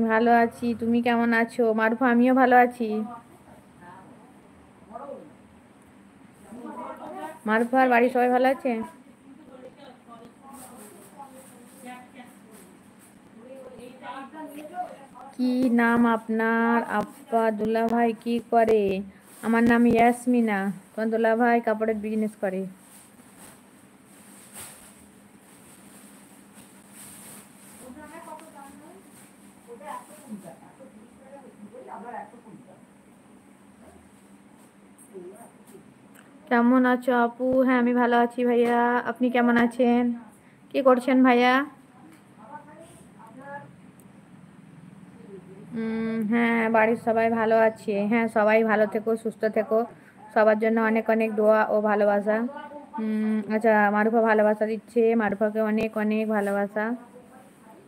ভালো আছি। তুমি কেমন আছো মারুফা? আমিও ভালো আছি। মারুফার বাড়ির সবাই ভালো আছে? কি নাম আপনার? আব্বা দুলাভাই কি করে? আমার নাম ইয়াসমিনা। তোমার দুলাভাই কাপড়ের বিজনেস করে। কেমন আছো আপু? হ্যাঁ, আমি ভালো আছি ভাইয়া। আপনি কেমন আছেন? কি করছেন ভাইয়া? হ্যাঁ, বাড়ির সবাই ভালো আছে। হ্যাঁ, সবাই ভালো থেকো, সুস্থ থেকো। সবার জন্য অনেক অনেক দোয়া ও ভালোবাসা। আচ্ছা, মারুফা ভালোবাসা দিচ্ছে। মারুফাকে অনেক অনেক ভালোবাসা।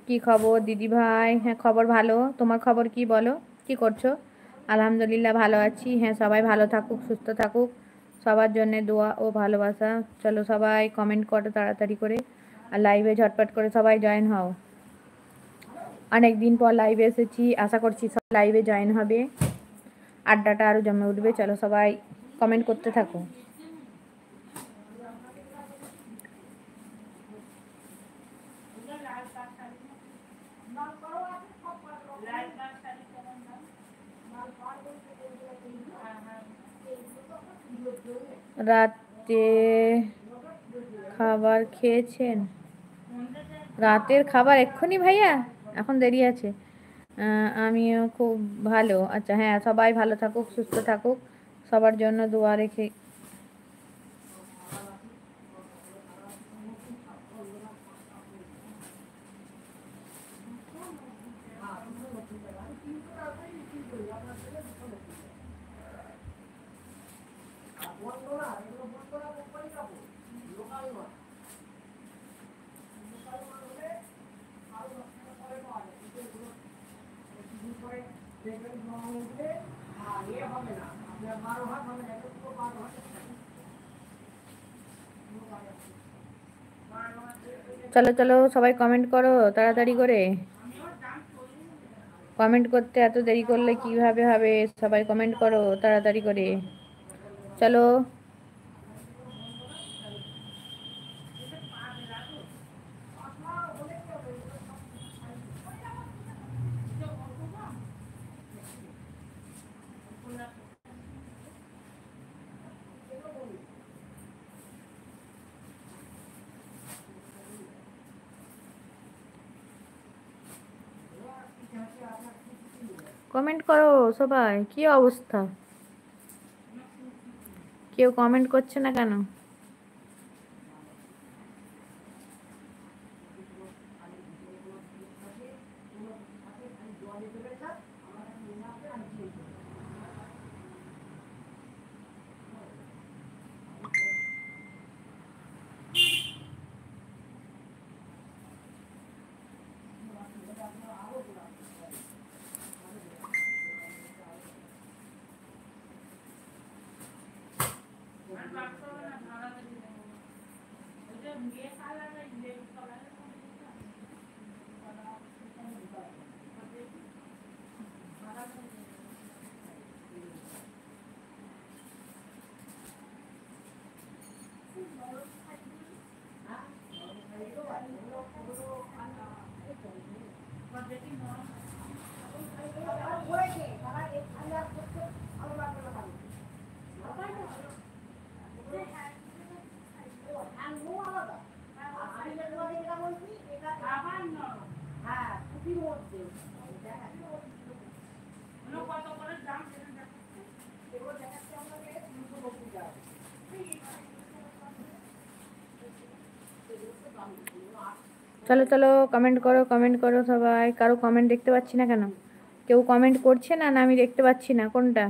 কি খবর দিদি ভাই? হ্যাঁ, খবর ভালো। তোমার খবর কি বলো? কি করছো? আলহামদুলিল্লাহ ভালো আছি। হ্যাঁ, সবাই ভালো থাকুক, সুস্থ থাকুক। সবার জন্য দোয়া ও ভালোবাসা। চলো সবাই কমেন্ট করো তাড়াতাড়ি করে, আর লাইভে ঝটপট করে সবাই জয়েন হও। অনেক দিন পর লাইভে এসেছি, আশা করছি সব লাইভে জয়েন হবে, আড্ডাটা আরও জমে উঠবে। চলো সবাই কমেন্ট করতে থাকো। রাতে খাবার খেয়েছেন? রাতের খাবার এক্ষুনি ভাইয়া? এখন দেরি আছে। আমিও খুব ভালো। আচ্ছা, হ্যাঁ, সবাই ভালো থাকুক, সুস্থ থাকুক। সবার জন্য দোয়া রেখে। চলো চলো সবাই কমেন্ট করো তাড়াতাড়ি করে। কমেন্ট করতে এত দেরি করলে কিভাবে হবে? সবাই কমেন্ট করো তাড়াতাড়ি করে। চলো। কমেন্ট করো সবাই। কি অবস্থা? কেউ কমেন্ট করছে না কেন? চলো চলো কমেন্ট করো সবাই। কারো কমেন্ট দেখতে পাচ্ছি না কেন? কেউ কমেন্ট করছে না, না আমি দেখতে পাচ্ছি না? কোনটা?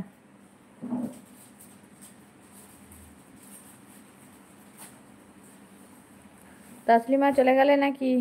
তাসলিমা চলে গেলে নাকি?